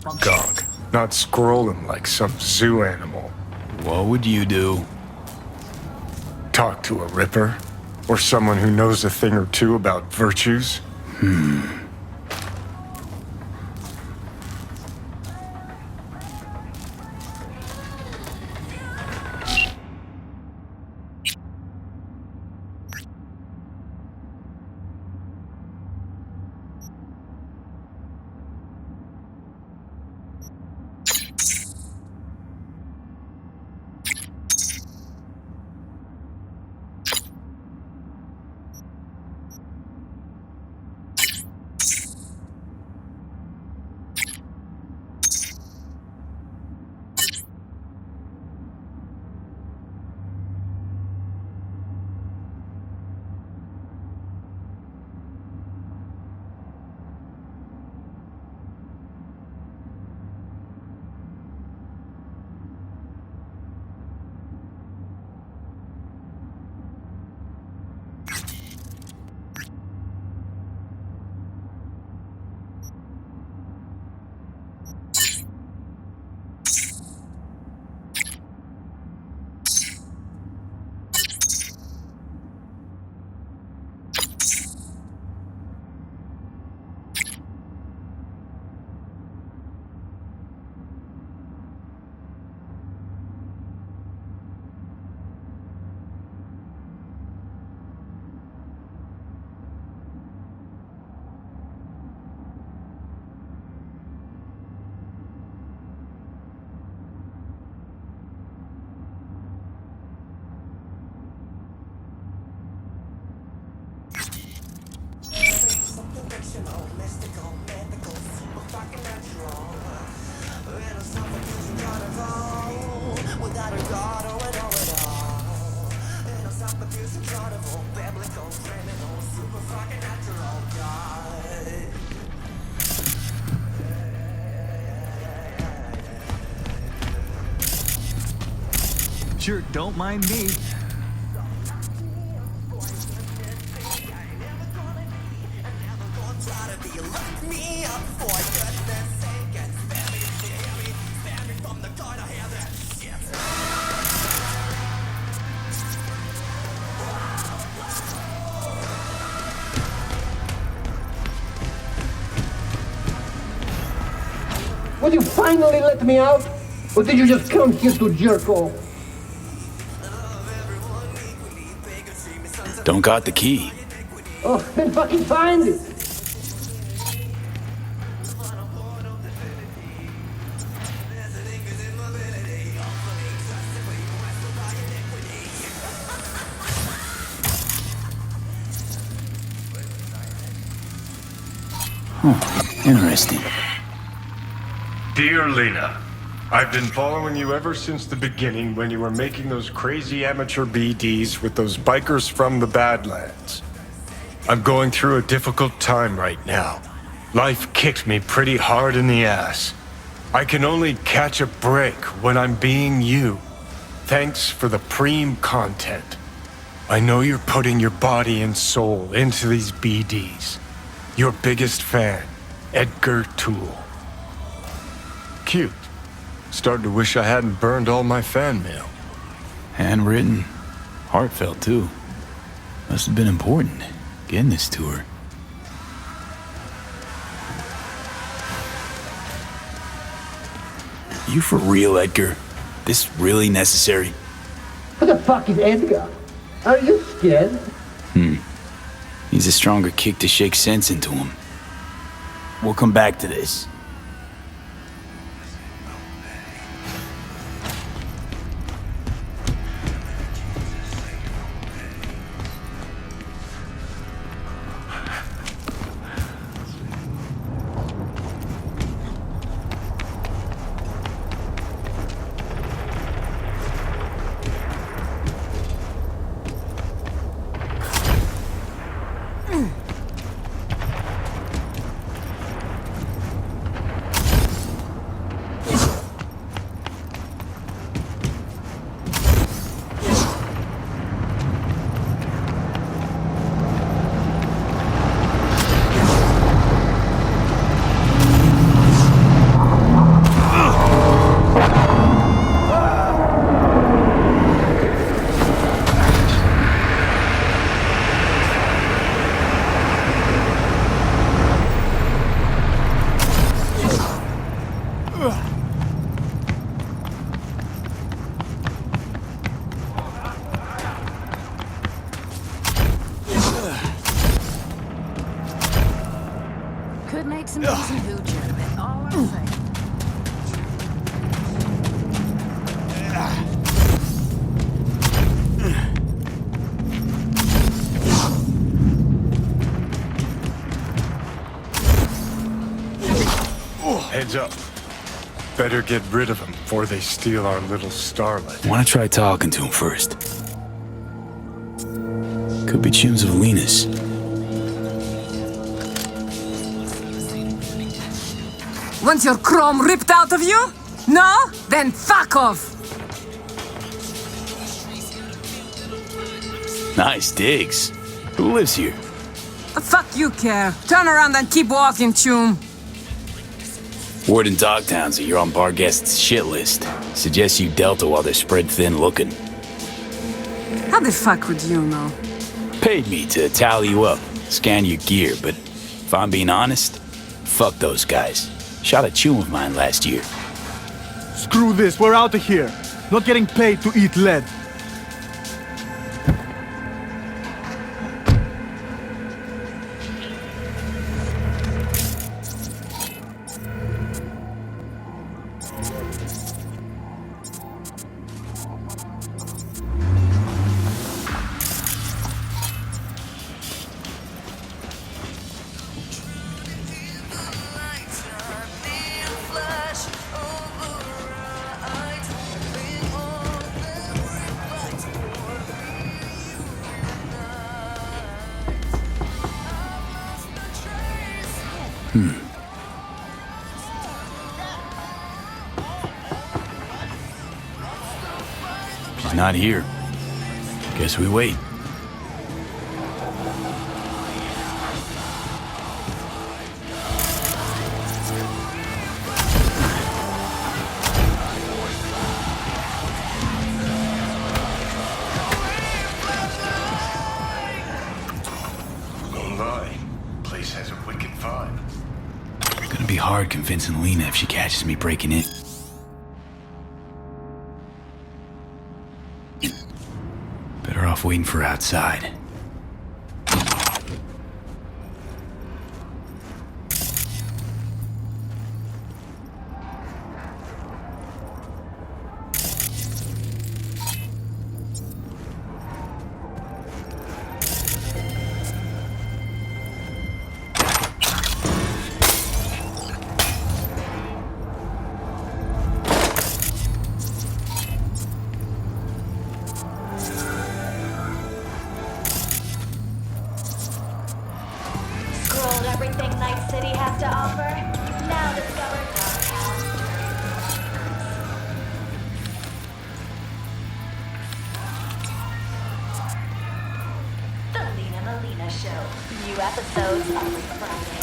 Gog, not scrolling like some zoo animal. What would you do? Talk to a Ripper? Or someone who knows a thing or two about virtues? Sure, don't mind me. Will you finally let me out? Or did you just come here to jerk off? Don't got the key. Oh, then fucking find it! Interesting. Dear Lena, I've been following you ever since the beginning when you were making those crazy amateur BDs with those bikers from the Badlands. I'm going through a difficult time right now. Life kicked me pretty hard in the ass. I can only catch a break when I'm being you. Thanks for the preem content. I know you're putting your body and soul into these BDs. Your biggest fan, Edgar Toole. Cute. Starting to wish I hadn't burned all my fan mail. Handwritten. Heartfelt, too. Must have been important, getting this to her. You for real, Edgar? This really necessary? Who the fuck is Edgar? Are you scared? Needs a stronger kick to shake sense into him. We'll come back to this. It makes an easy hooch out of it, all I'm saying. Heads up. Better get rid of them before they steal our little starlet. I want to try talking to him first. Could be tunes of Lena's. Want your chrome ripped out of you? No? Then fuck off! Nice digs. Who lives here? The fuck you care? Turn around and keep walking, Chum. Word in Dogtown's that you're on bar guests' shit list. Suggest you Delta while they're spread thin looking. How the fuck would you know? Paid me to tally you up, scan your gear, but if I'm being honest, fuck those guys. Shot a chum of mine last year. Screw this, we're out of here. Not getting paid to eat lead. She's not here. Guess we wait. Don't lie. Place has a wicked vibe. Gonna be hard convincing Lena if she catches me breaking in. Better off waiting for her outside. Everything Night City has to offer. Now discover Dogtown. The Lena Melina Show. New episodes every Friday.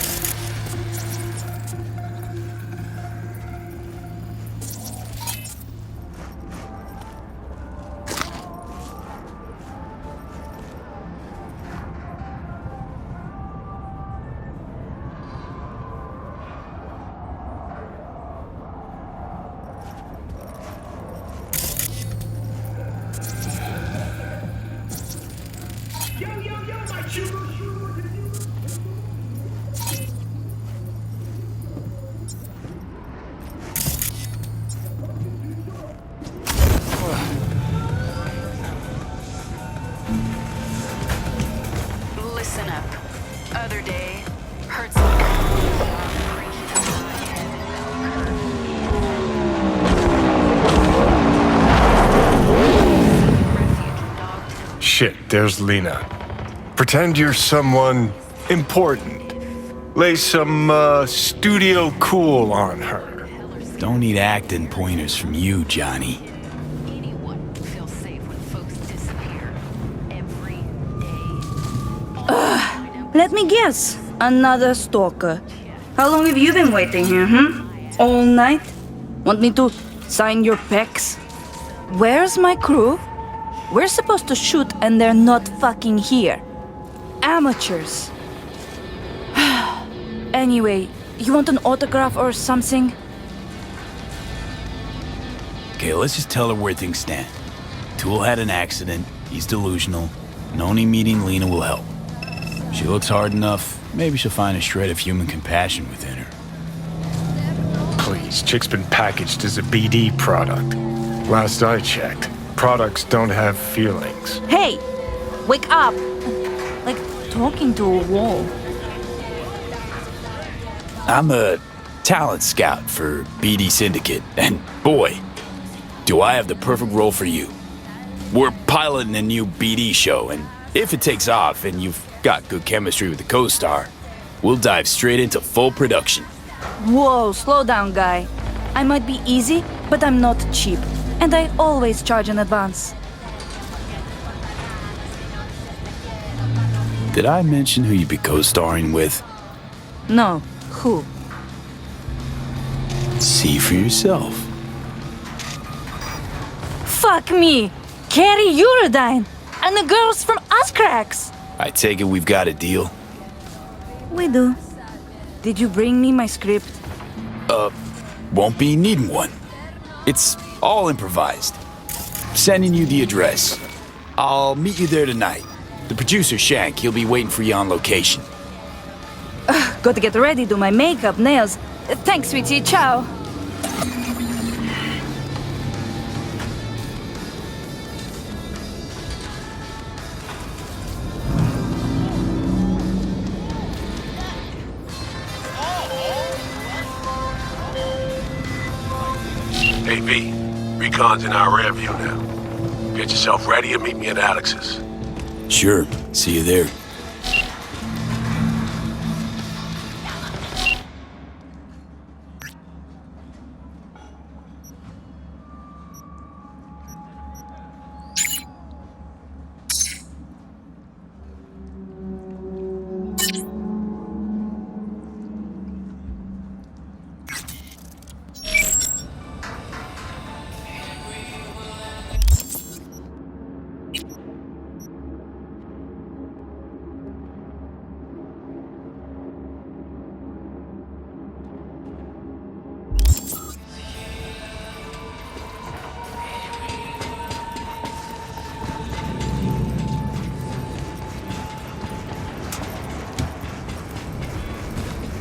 Listen up. Other day, heard Shit, there's Lena. Pretend you're someone important. Lay some, studio cool on her. Don't need acting pointers from you, Johnny. anyone feels safe when folks disappear every day. Let me guess. Another stalker. How long have you been waiting here, All night? Want me to sign your pecs? Where's my crew? We're supposed to shoot and they're not fucking here. Amateurs. Anyway, you want an autograph or something? Okay, let's just tell her where things stand. Tool had an accident, he's delusional, and only meeting Lena will help. She looks hard enough, Maybe she'll find a shred of human compassion within her. Please, Chick's been packaged as a BD product. Last I checked, products don't have feelings. Hey! Wake up! Like talking to a wall. I'm a talent scout for BD Syndicate, and boy, do I have the perfect role for you. We're piloting a new BD show, and if it takes off and you've got good chemistry with the co-star, we'll dive straight into full production. Whoa, slow down, guy. I might be easy, but I'm not cheap. And I always charge in advance. Did I mention who you'd be co-starring with? No, who? See for yourself. Fuck me! Carrie Eurodyne! And the girls from Uscracks! I take it we've got a deal? We do. Did you bring me my script? Won't be needing one. It's all improvised. Sending you the address. I'll meet you there tonight. The producer, Shank, he'll be waiting for you on location. Got to get ready, do my makeup, nails. Thanks, sweetie. Ciao. Hey, V. Recon's in our rear view now. Get yourself ready and meet me at Alex's. Sure, see you there.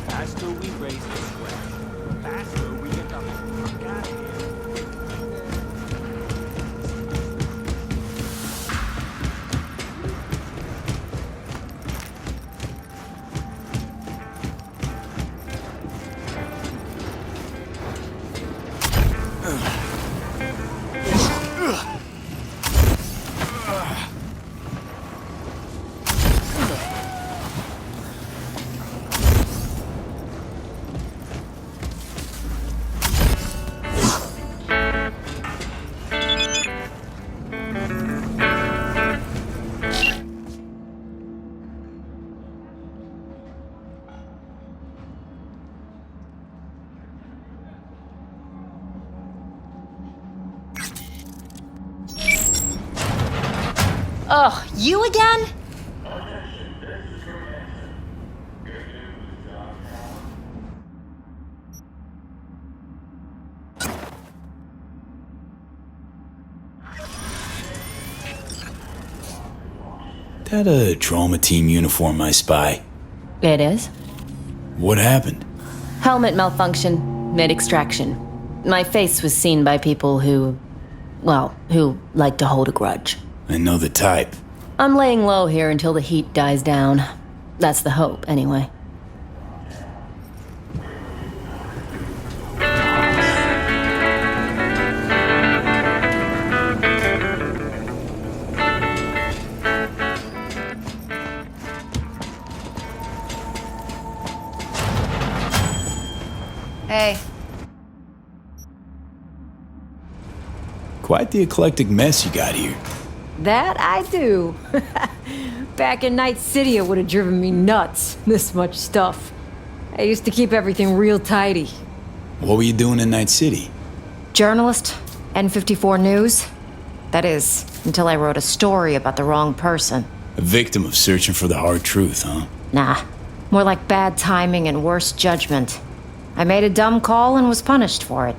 Faster we raise the square, faster we get the fuck out of here. Ugh, you again? That a trauma team uniform I spy? It is. What happened? Helmet malfunction, mid-extraction. My face was seen by people who like to hold a grudge. I know the type. I'm laying low here until the heat dies down. That's the hope, anyway. Hey. Quite the eclectic mess you got here. That I do. Back in Night City, it would have driven me nuts. This much stuff. I used to keep everything real tidy. What were you doing in Night City? Journalist, N54 News. That is, until I wrote a story about the wrong person. A victim of searching for the hard truth, huh? Nah, more like bad timing and worse judgment. I made a dumb call and was punished for it.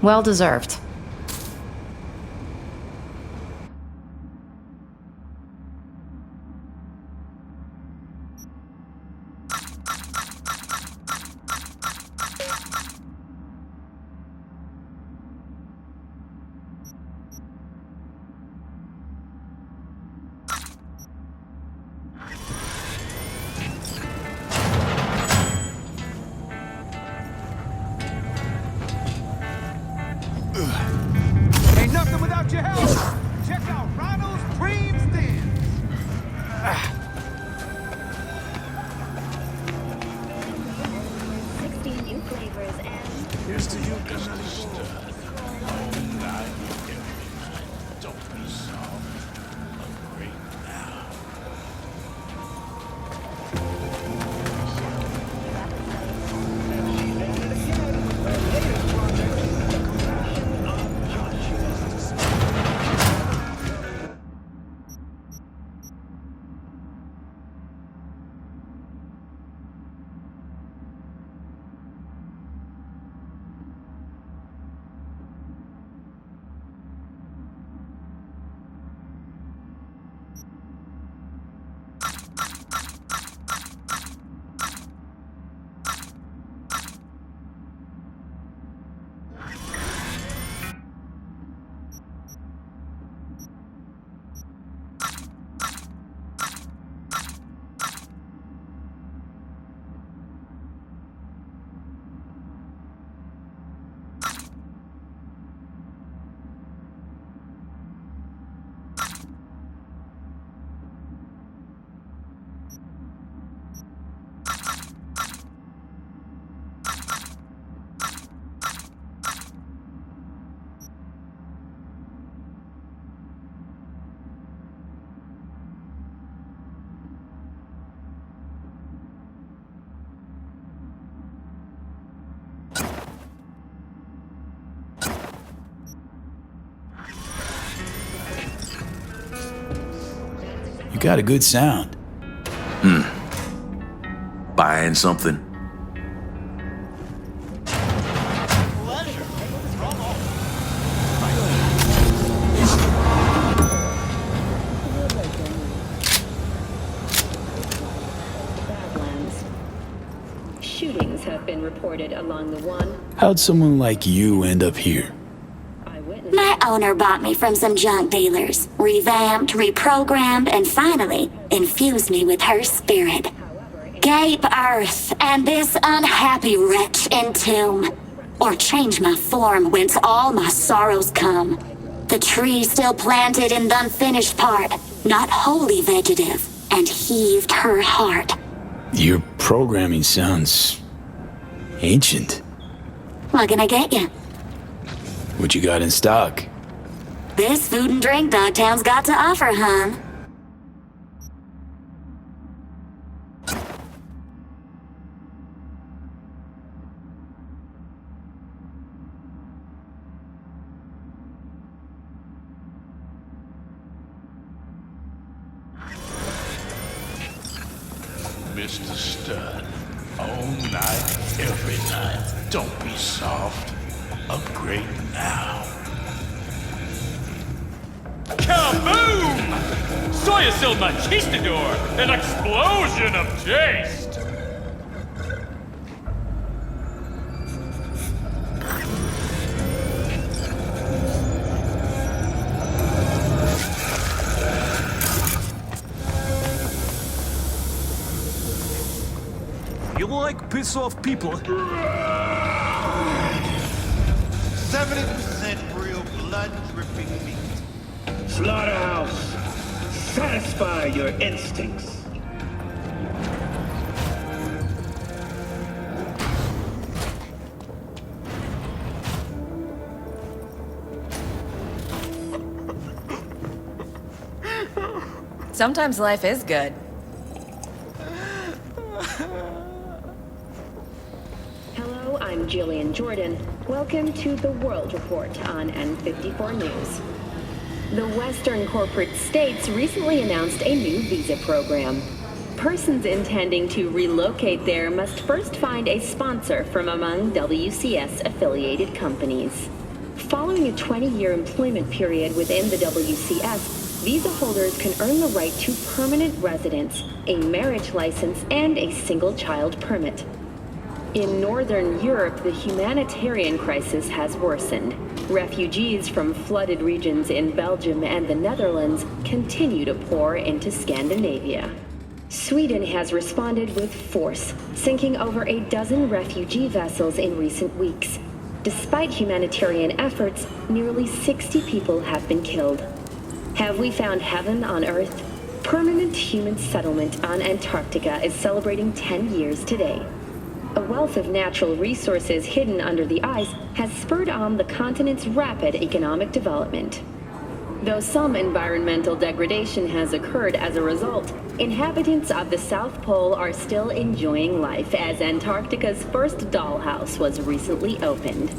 Well deserved. need your help. Check out Ronald's Dream Stands. 60 new flavors and Here's to you, Mr. Stud. Don't be soft. Upgrade now. You got a good sound. Buying something? Badlands. Shootings have been reported along the one. How'd someone like you end up here? Eyewitness. my owner bought me from some junk dealers, revamped, reprogrammed, and finally infused me with her spirit. Gape earth and this unhappy wretch entomb, or change my form whence all my sorrows come. The tree still planted in the unfinished part, not wholly vegetative, and heaved her heart. Your programming sounds ancient. What can I get you? What you got in stock? This food and drink Dogtown's got to offer, hon. Mr. Stud, all night, every night. Don't be soft. Upgrade now. Kaboom! Soya Sil Machistador! An explosion of taste! You like piss off people? 70% real blood dripping meat. Slaughterhouse, satisfy your instincts. Sometimes life is good. Hello, I'm Jillian Jordan. Welcome to the World Report on N54 News. The Western corporate states recently announced a new visa program. Persons intending to relocate there must first find a sponsor from among WCS-affiliated companies. Following a 20-year employment period within the WCS, visa holders can earn the right to permanent residence, a marriage license, and a single-child permit. In Northern Europe, the humanitarian crisis has worsened. Refugees from flooded regions in Belgium and the Netherlands continue to pour into Scandinavia. Sweden has responded with force, sinking over a dozen refugee vessels in recent weeks. Despite humanitarian efforts, nearly 60 people have been killed. Have we found heaven on Earth? Permanent human settlement on Antarctica is celebrating 10 years today. A wealth of natural resources hidden under the ice has spurred on the continent's rapid economic development. Though some environmental degradation has occurred as a result, inhabitants of the South Pole are still enjoying life as Antarctica's first dollhouse was recently opened.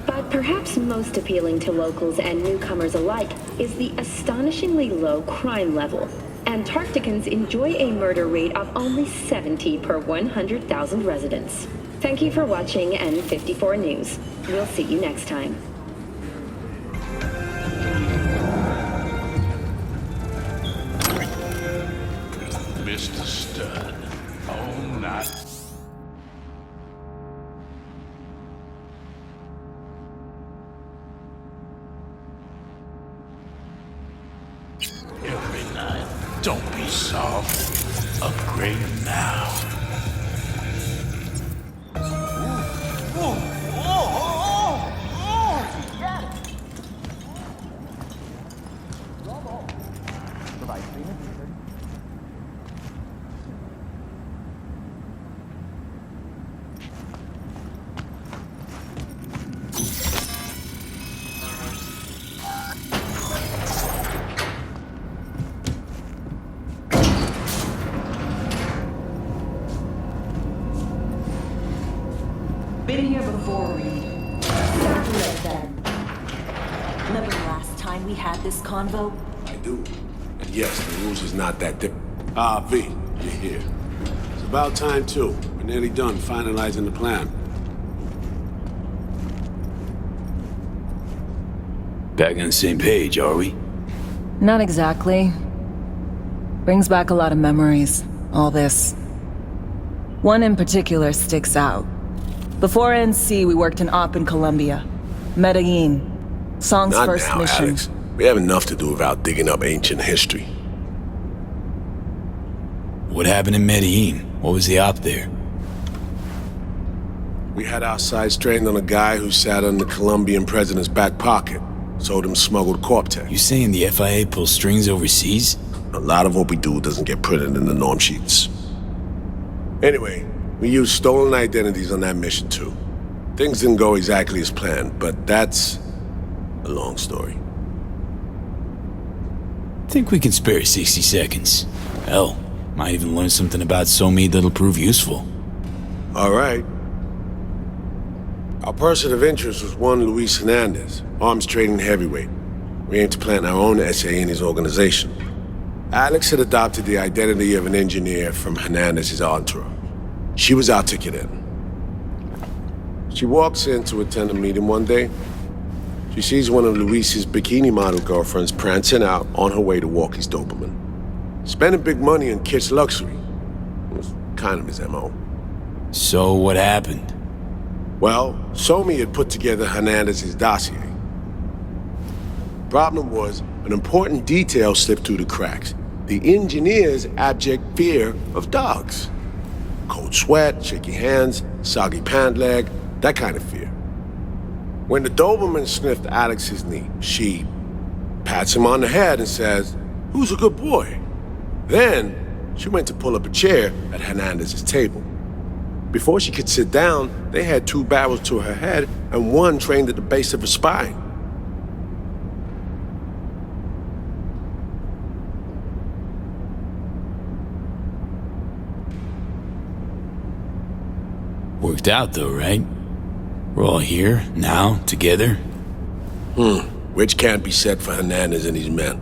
But perhaps most appealing to locals and newcomers alike is the astonishingly low crime level. Antarcticans enjoy a murder rate of only 70 per 100,000 residents. Thank you for watching N54 News. We'll see you next time. Mr. Stud. Oh, not. Every night. Don't be soft. Upgrade now. Been here before, Reed. Exactly then. Remember last time we had this convo? I do. And yes, the rules is not that different. V, you're here. It's about time, too. We're nearly done finalizing the plan. Back on the same page, are we? Not exactly. Brings back a lot of memories, all this. One in particular sticks out. Before NC, we worked an op in Colombia. Medellin. Song's Not first now, mission. Alex. We have enough to do without digging up ancient history. What happened in Medellin? What was the op there? We had our sights trained on a guy who sat on the Colombian president's back pocket. Sold him smuggled Corp-Tech. You saying the FIA pulls strings overseas? A lot of what we do doesn't get printed in the norm sheets. Anyway, we used stolen identities on that mission too. Things didn't go exactly as planned, but that's a long story. Think we can spare 60 seconds. Hell, might even learn something about Somi that'll prove useful. All right. Our person of interest was one Luis Hernandez, arms trading heavyweight. We aim to plant our own SA in his organization. Alex had adopted the identity of an engineer from Hernandez's entourage. She was our ticket in. She walks in to attend a meeting one day. She sees one of Luis's bikini model girlfriends prancing out on her way to walk his Doberman. Spending big money on kitsch luxury. It was kind of his MO. So what happened? Well, Somi had put together Hernandez's dossier. Problem was, an important detail slipped through the cracks. The engineer's abject fear of dogs. Cold sweat, shaky hands, soggy pant leg, that kind of fear. When the Doberman sniffed Alex's knee, she pats him on the head and says, "Who's a good boy?" Then, she went to pull up a chair at Hernandez's table. Before she could sit down, they had 2 barrels to her head and one trained at the base of her spine. Worked out though, right? We're all here, now, together. Which can't be said for Hernandez and his men.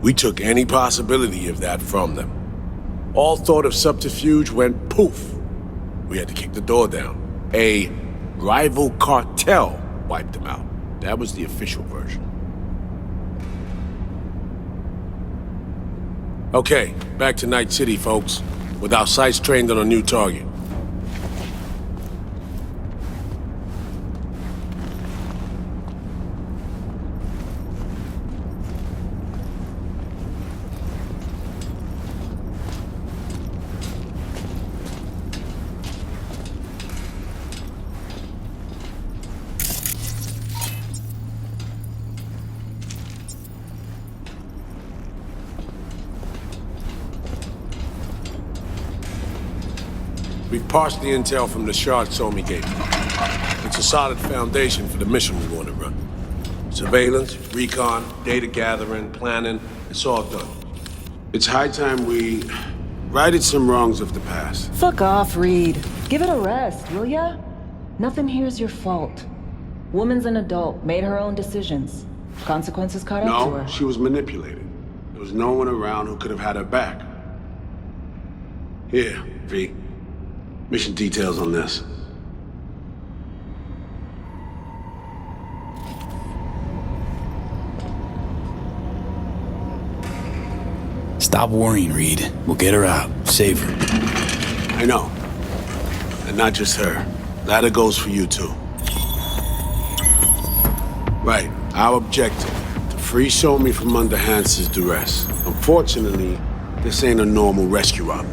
We took any possibility of that from them. All thought of subterfuge went poof. We had to kick the door down. A rival cartel wiped them out. That was the official version. Okay, back to Night City, folks. With our sights trained on a new target. We parsed the intel from the shard Somi gave me. It's a solid foundation for the mission we want to run. Surveillance, recon, data gathering, planning, it's all done. It's high time we righted some wrongs of the past. Fuck off, Reed. Give it a rest, will ya? Nothing here's your fault. Woman's an adult, made her own decisions. Consequences caught up to her. No, she was manipulated. There was no one around who could have had her back. Here, V. Mission details on this. Stop worrying, Reed. We'll get her out. Save her. I know. And not just her. That goes for you, too. Right. Our objective. To free Somi from under Hansen's duress. Unfortunately, this ain't a normal rescue op.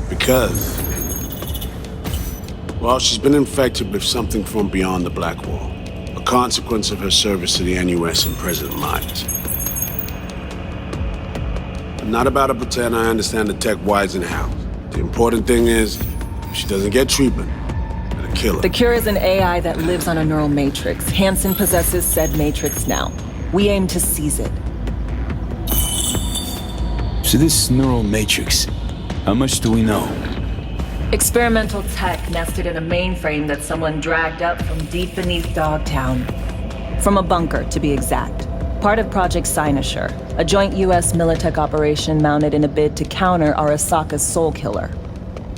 Because... well, she's been infected with something from beyond the Black Wall. A consequence of her service to the NUS and President Myers. I'm not about to pretend I understand the tech whys and hows. The important thing is, if she doesn't get treatment, it'll kill her. The cure is an AI that lives on a neural matrix. Hansen possesses said matrix now. We aim to seize it. So this neural matrix, how much do we know? Experimental tech nested in a mainframe that someone dragged up from deep beneath Dogtown. From a bunker, to be exact. Part of Project Cynosure, a joint U.S. Militech operation mounted in a bid to counter Arasaka's Soul Killer.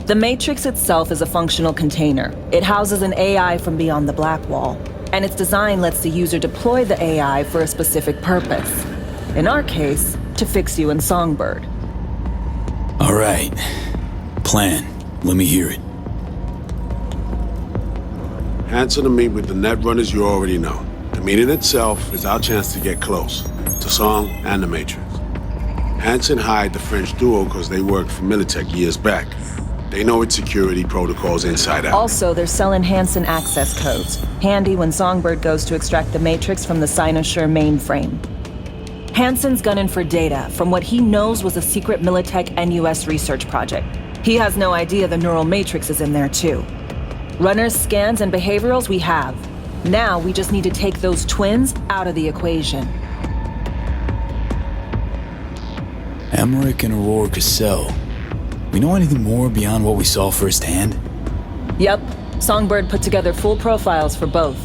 The Matrix itself is a functional container. It houses an AI from beyond the Black Wall, and its design lets the user deploy the AI for a specific purpose. In our case, to fix you and Songbird. All right. Plan. Let me hear it. Hansen to meet with the Netrunners you already know. The meeting itself is our chance to get close, to Song and the Matrix. Hansen hired the French duo because they worked for Militech years back. They know its security protocols inside out. Also, they're selling Hansen access codes. Handy when Songbird goes to extract the Matrix from the Cynosure mainframe. Hansen's gunning for data from what he knows was a secret Militech NUS research project. He has no idea the neural matrix is in there too. Runners, scans, and behaviorals we have. Now we just need to take those twins out of the equation. Emmerich and Aurora Cassell. We know anything more beyond what we saw firsthand? Yep. Songbird put together full profiles for both.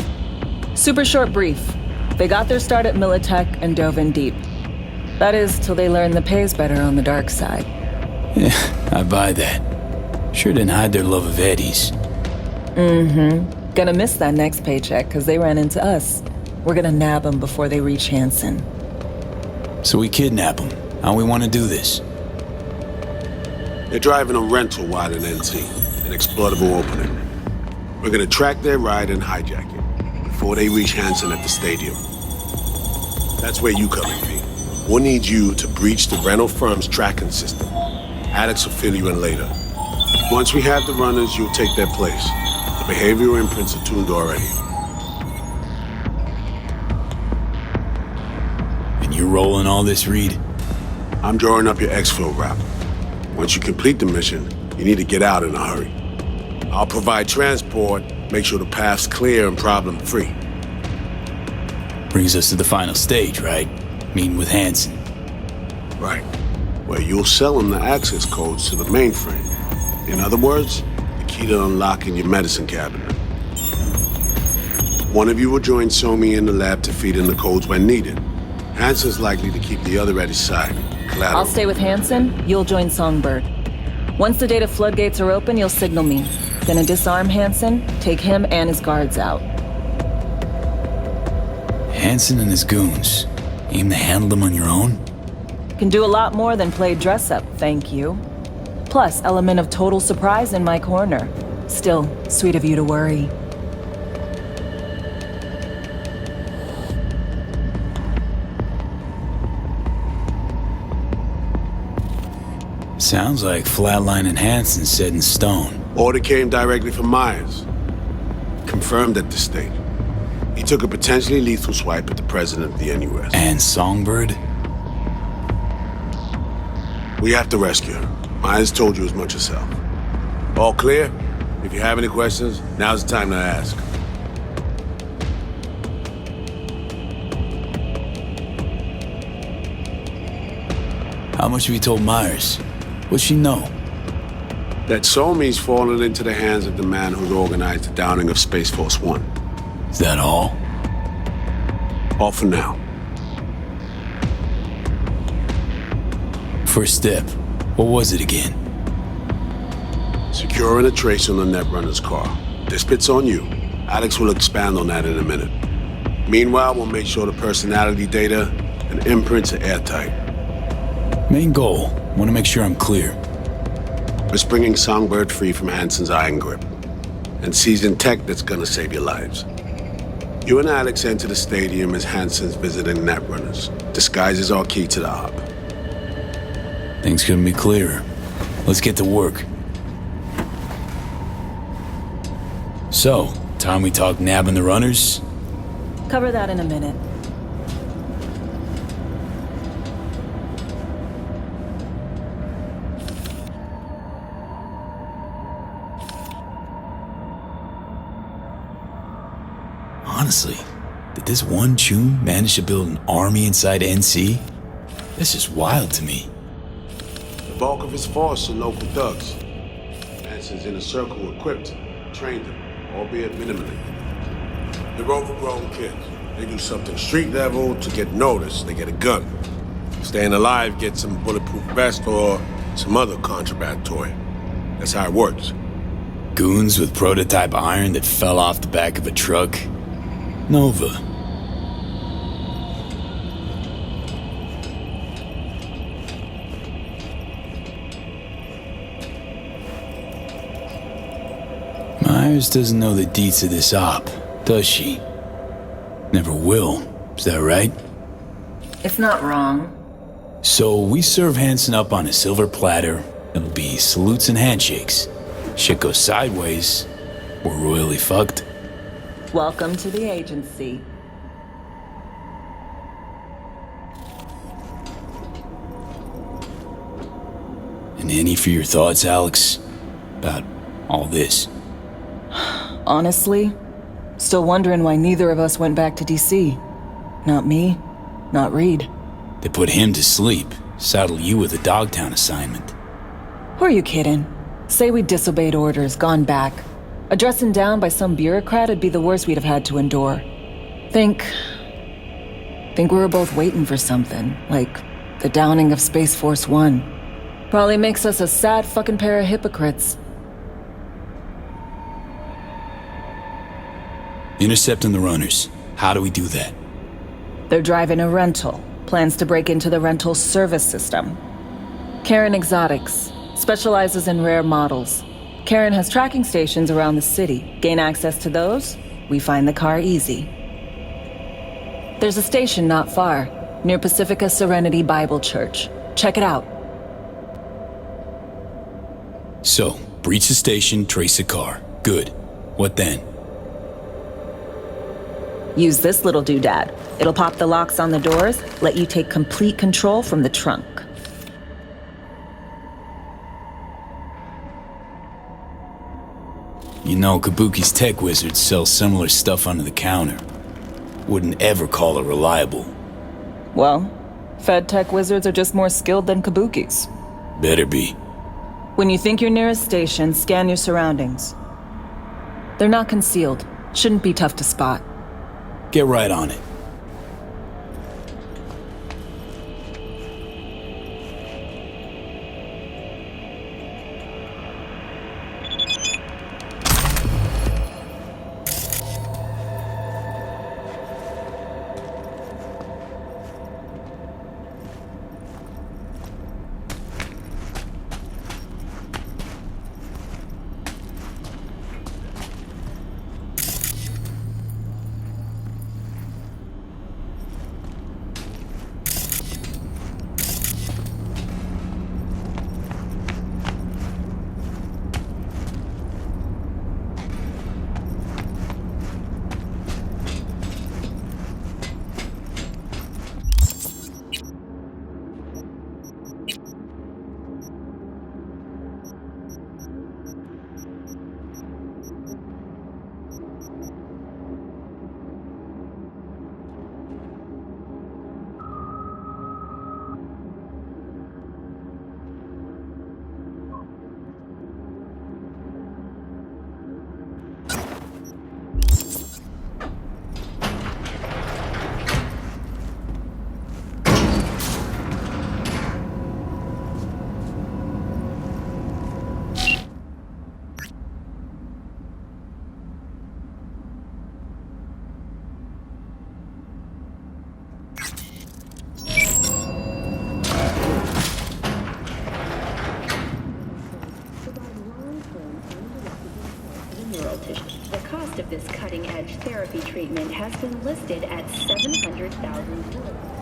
Super short brief. They got their start at Militech and dove in deep. That is, till they learned the pay's better on the dark side. Yeah, I buy that. Sure didn't hide their love of Eddie's. Mm-hmm. Gonna miss that next paycheck, because they ran into us. We're gonna nab them before they reach Hansen. So we kidnap them. How we want to do this? They're driving a rental while in NT, an exploitable opening. We're gonna track their ride and hijack it, before they reach Hansen at the stadium. That's where you come in, V. We'll need you to breach the rental firm's tracking system. Alex will fill you in later. Once we have the runners, you'll take their place. The behavioral imprints are tuned already. And you're rolling all this, Reed? I'm drawing up your exfil route. Once you complete the mission, you need to get out in a hurry. I'll provide transport, make sure the path's clear and problem-free. Brings us to the final stage, right? Meeting with Hansen. Right. Where you'll sell him the access codes to the mainframe. In other words, the key to unlocking your medicine cabinet. One of you will join Somi in the lab to feed in the codes when needed. Hansen's likely to keep the other at his side. Collateral. I'll stay with Hansen, you'll join Songbird. Once the data floodgates are open, you'll signal me. Gonna disarm Hansen, take him and his guards out. Hansen and his goons. Aim to handle them on your own? Can do a lot more than play dress-up, thank you. Plus, element of total surprise in my corner. Still, sweet of you to worry. Sounds like Flatline and Hansen set in stone. Order came directly from Myers. Confirmed at this stage. He took a potentially lethal swipe at the president of the NUS. And Songbird? We have to rescue her. Myers told you as much herself. All clear? If you have any questions, now's the time to ask. How much have you told Myers? What's she know? That Somi's fallen into the hands of the man who's organized the downing of Space Force One. Is that all? All for now. First step. What was it again? Securing a trace on the Netrunner's car. This bit's on you. Alex will expand on that in a minute. Meanwhile, we'll make sure the personality data and imprints are airtight. Main goal. Want to make sure I'm clear. We're springing Songbird free from Hansen's iron grip. And seizing tech that's gonna save your lives. You and Alex enter the stadium as Hansen's visiting Netrunners. Disguise is our key to the op. Things couldn't be clearer. Let's get to work. So, time we talk nabbing the runners? Cover that in a minute. Honestly, did this one Chun manage to build an army inside NC? This is wild to me. The bulk of his force are local thugs. Hansen's inner circle equipped, trained them, albeit minimally. They're overgrown kids. They do something street level to get noticed, they get a gun. Staying alive gets some bulletproof vest or some other contraband toy. That's how it works. Goons with prototype iron that fell off the back of a truck? Nova. Myers doesn't know the deets of this op, does she? Never will, is that right? If not wrong. So we serve Hansen up on a silver platter. It'll be salutes and handshakes. Shit goes sideways, we're royally fucked. Welcome to the agency. And any for your thoughts, Alex? About all this? Honestly, still wondering why neither of us went back to DC. Not me, not Reed. They put him to sleep, saddle you with a Dogtown assignment. Who are you kidding? Say we disobeyed orders, gone back. A dressing down by some bureaucrat would be the worst we'd have had to endure. Think we were both waiting for something, like the downing of Space Force One. Probably makes us a sad fucking pair of hypocrites. Intercepting the runners. How do we do that? They're driving a rental. Plans to break into the rental service system. Karen Exotics specializes in rare models. Karen has tracking stations around the city. Gain access to those, we find the car easy. There's a station not far, near Pacifica Serenity Bible Church. Check it out. So, breach the station, trace the car. Good. What then? Use this little doodad. It'll pop the locks on the doors, let you take complete control from the trunk. You know, Kabuki's tech wizards sell similar stuff under the counter. Wouldn't ever call it reliable. Well, Fed tech wizards are just more skilled than Kabuki's. Better be. When you think you're near a station, scan your surroundings. They're not concealed. Shouldn't be tough to spot. Get right on it. cutting-edge therapy treatment has been listed at 700,000 euros.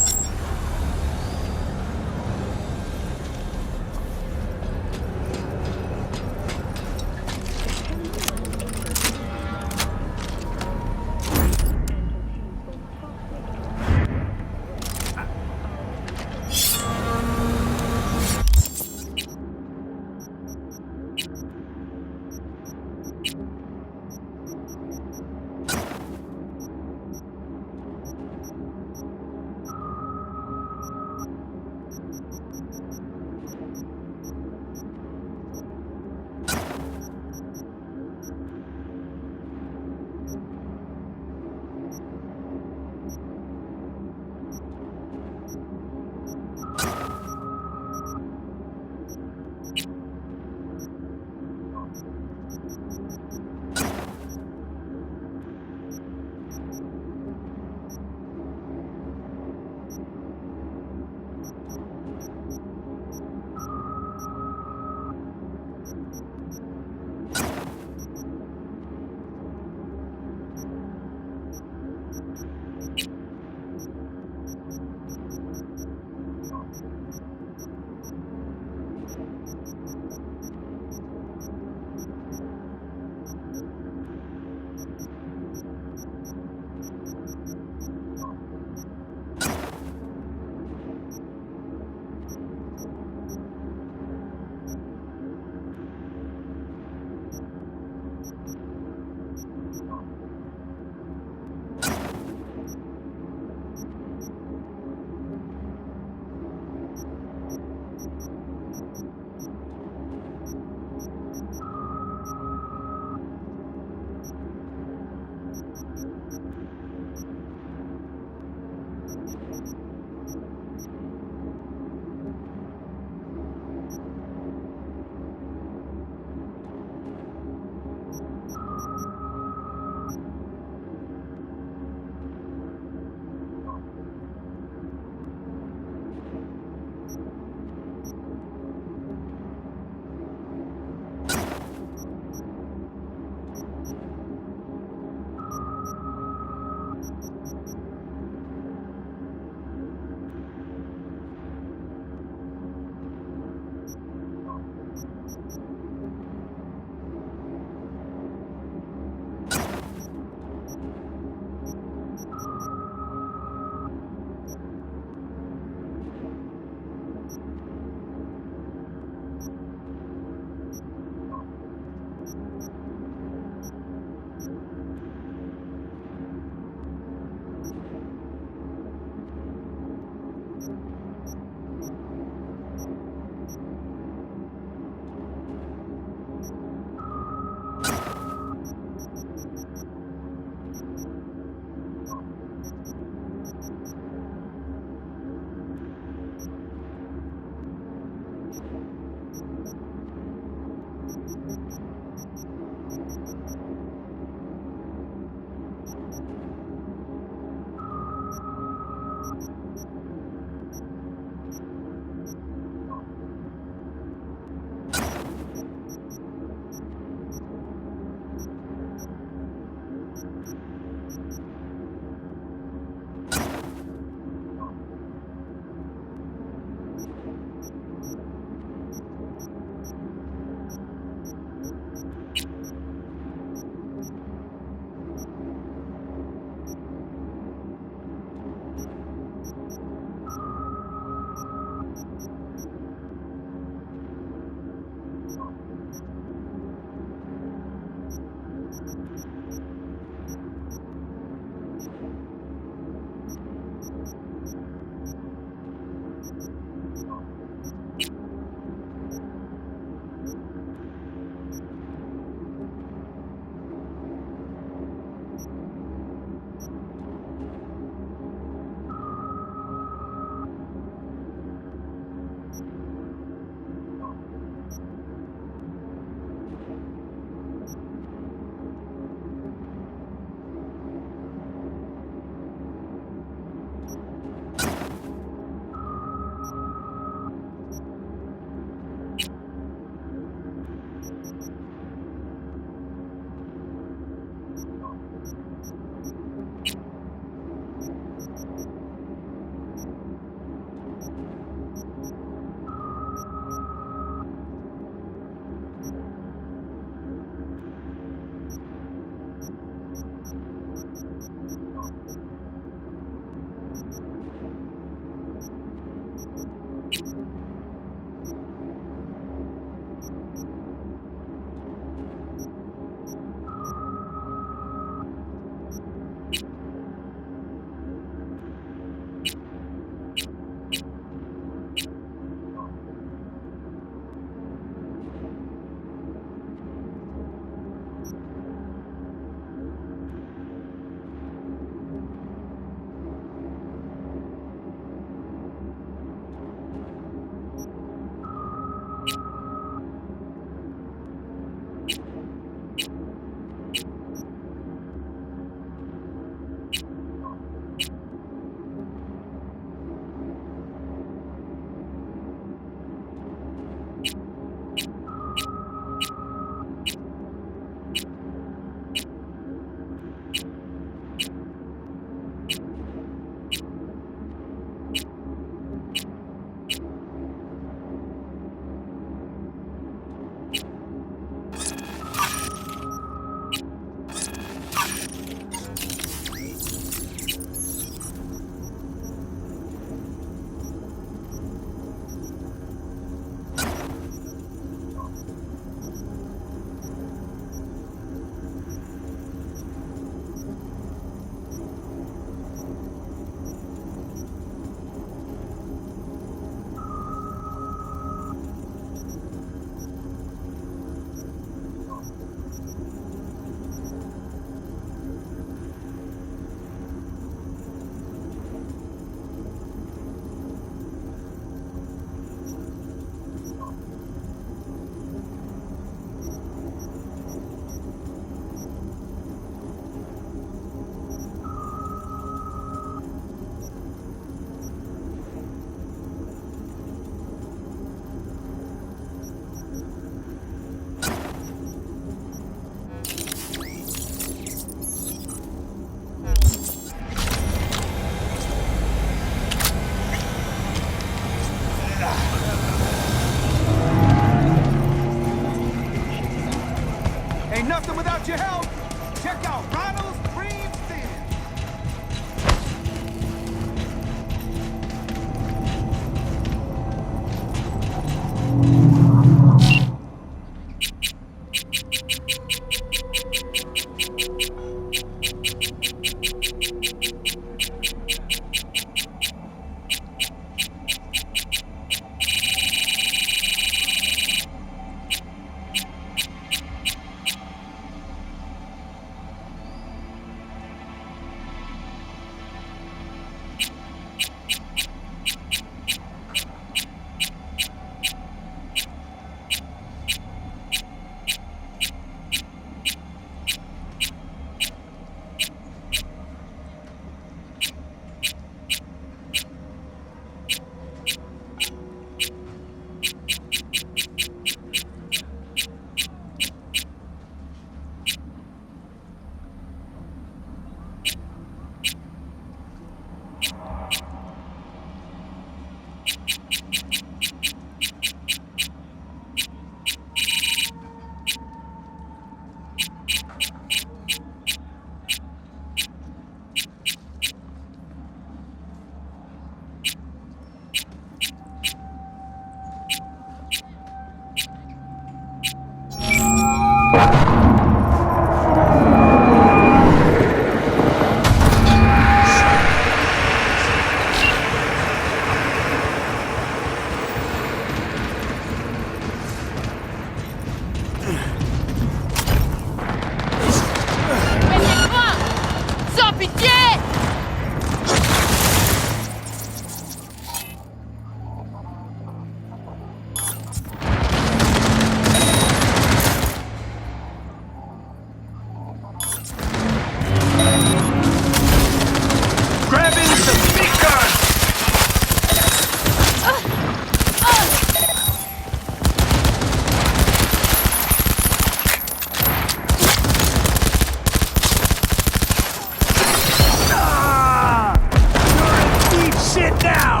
shit now!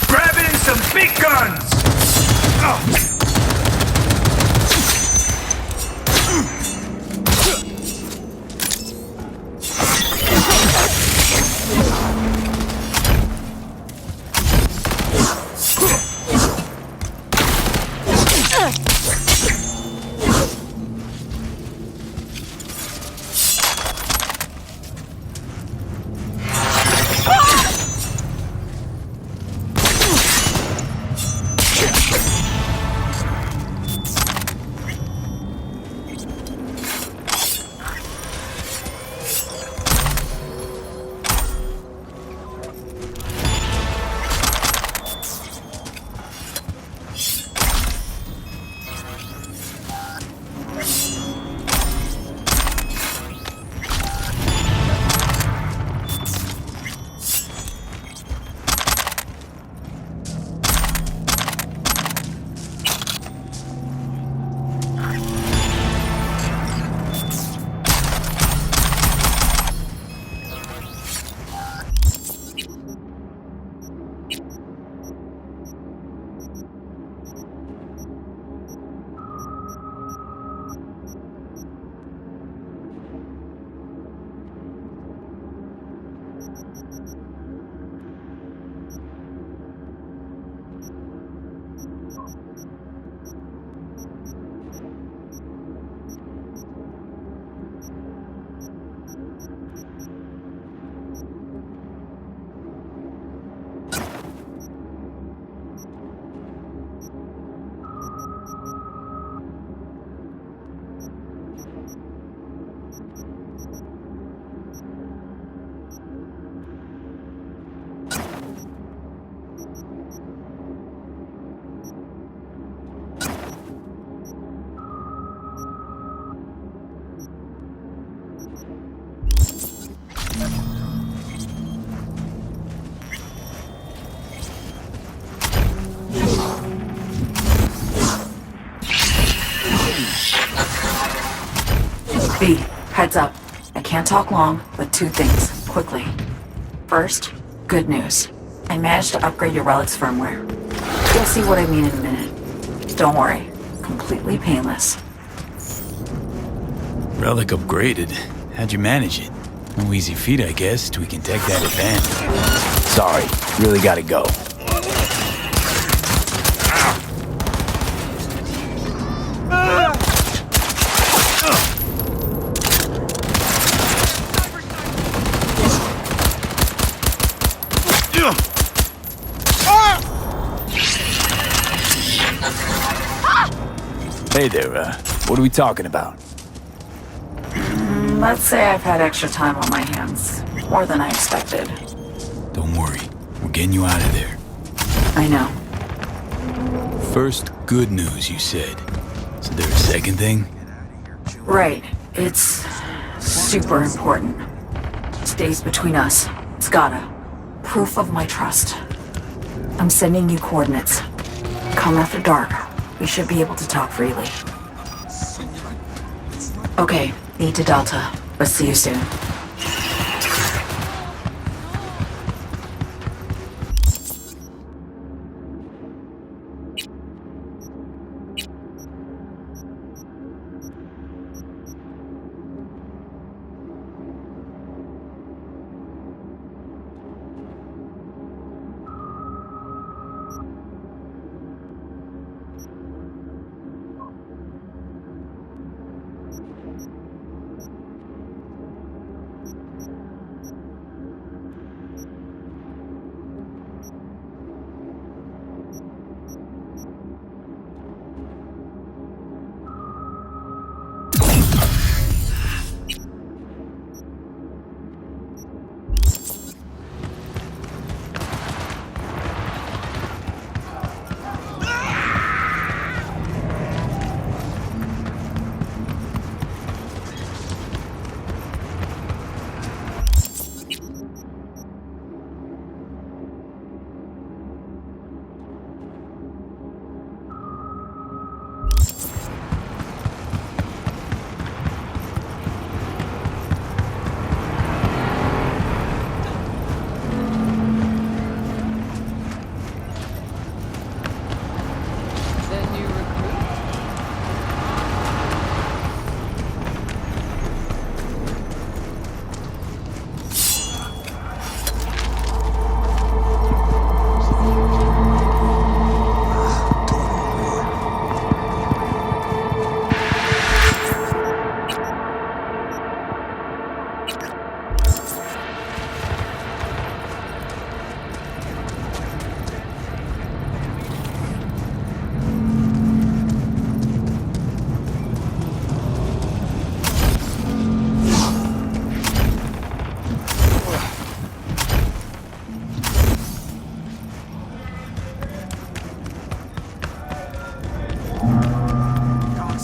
Grab in some big guns! B, heads up. I can't talk long, but two things, quickly. First, good news. I managed to upgrade your relic's firmware. You'll see what I mean in a minute. Don't worry, completely painless. Relic upgraded. How'd you manage it? No easy feat, I guess, tweaking tech that advanced. Sorry, really gotta go. Hey there, what are we talking about? Let's say I've had extra time on my hands. More than I expected. Don't worry, we're getting you out of there. I know. First, good news, you said. Is there a second thing? Right. It's super important. Stays between us. It's gotta. Proof of my trust. I'm sending you coordinates. Come after dark. We should be able to talk freely. Okay, need to Delta, but see you soon.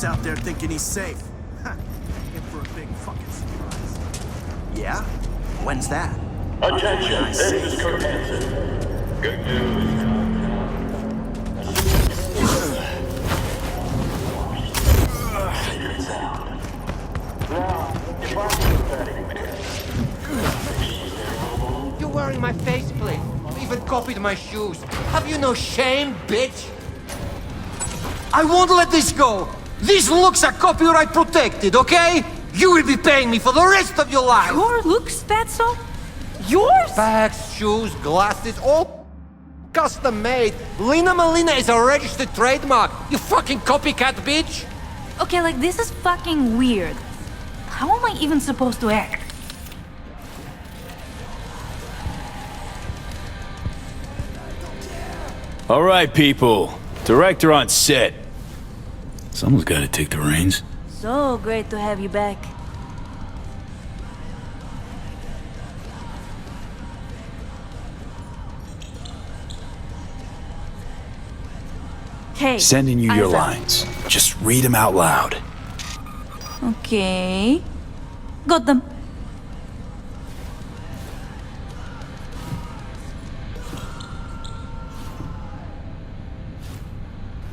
Boss out there thinking he's safe. In for a big fucking surprise. Yeah? When's that? Attention, this is Cotentin. Good news. You're wearing my faceplate. You even copied my shoes. Have you no shame, bitch? I won't let this go. These looks are copyright protected, okay? You will be paying me for the rest of your life. Your looks, Fatso? Yours? Bags, shoes, glasses, all custom made. Lina Malina is a registered trademark. You fucking copycat bitch. Okay, like, this is fucking weird. How am I even supposed to act? All right, people. Director on set. Someone's got to take the reins. So great to have you back. Hey. Sending you your Isaac. lines. Just read them out loud. Okay. Got them.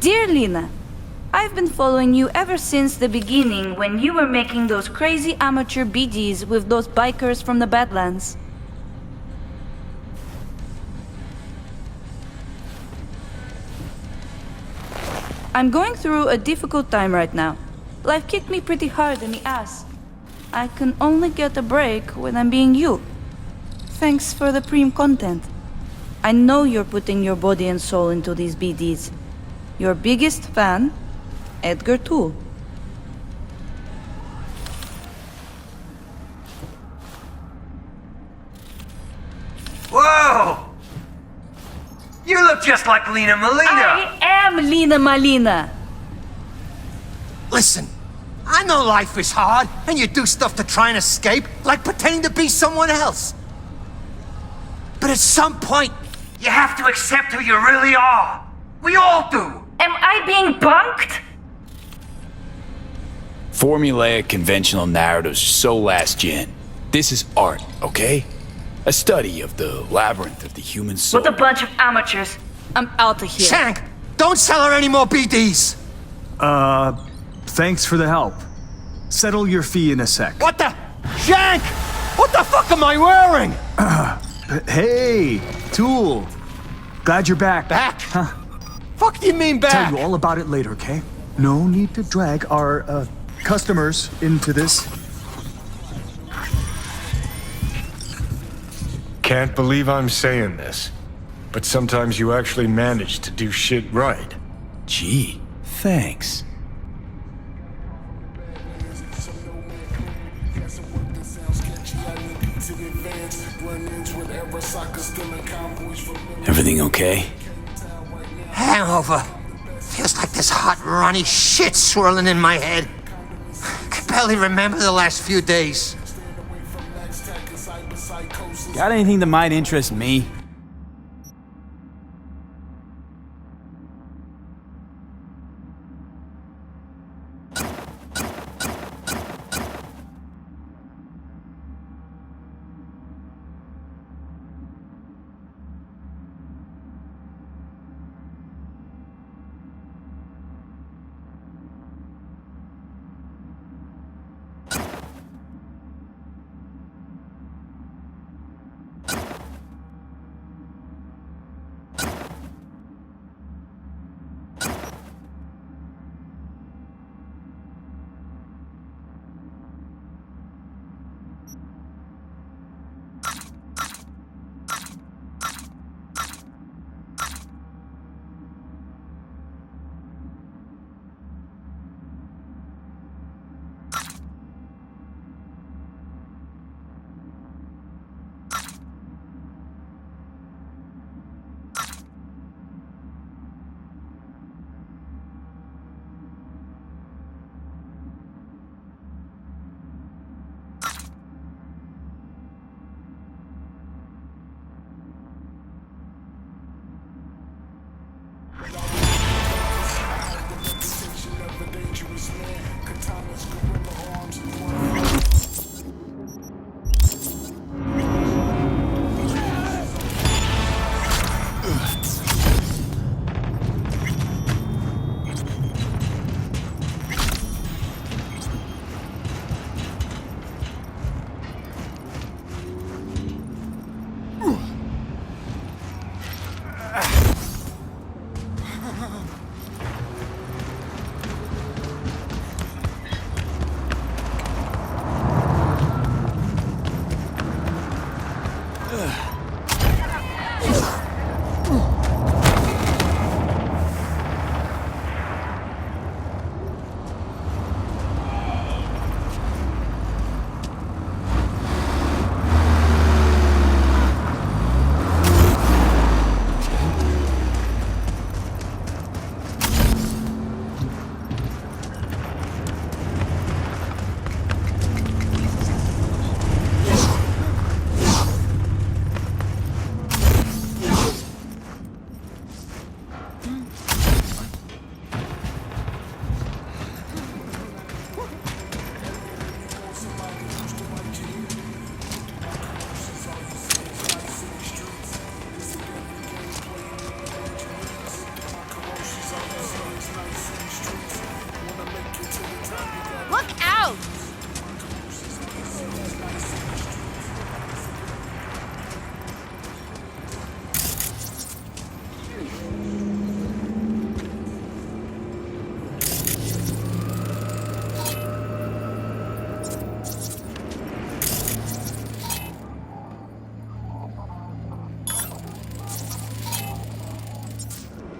Dear Lina, I've been following you ever since the beginning when you were making those crazy amateur BDs with those bikers from the Badlands. I'm going through a difficult time right now. Life kicked me pretty hard in the ass. I can only get a break when I'm being you. Thanks for the Preem content. I know you're putting your body and soul into these BDs. Your biggest fan, Edgar Toole. Whoa! You look just like Lina Malina. I am Lina Malina. Listen, I know life is hard, and you do stuff to try and escape, like pretending to be someone else. But at some point, you have to accept who you really are. We all do. Am I being bunked? Formulaic conventional narratives are so last gen. This is art, okay? A study of the labyrinth of the human soul. What a bunch of amateurs. I'm out of here. Shank, don't sell her any more BDs. Thanks for the help. Settle your fee in a sec. What the? Shank! What the fuck am I wearing? Hey, Tool. Glad you're back. Back? Huh. Fuck do you mean back? Tell you all about it later, okay? No need to drag our, customers into this. Can't believe I'm saying this, but sometimes you actually manage to do shit right. Gee, thanks. Everything okay? Hangover. Feels like there's hot, runny shit swirling in my head. Can barely remember the last few days. Got anything that might interest me?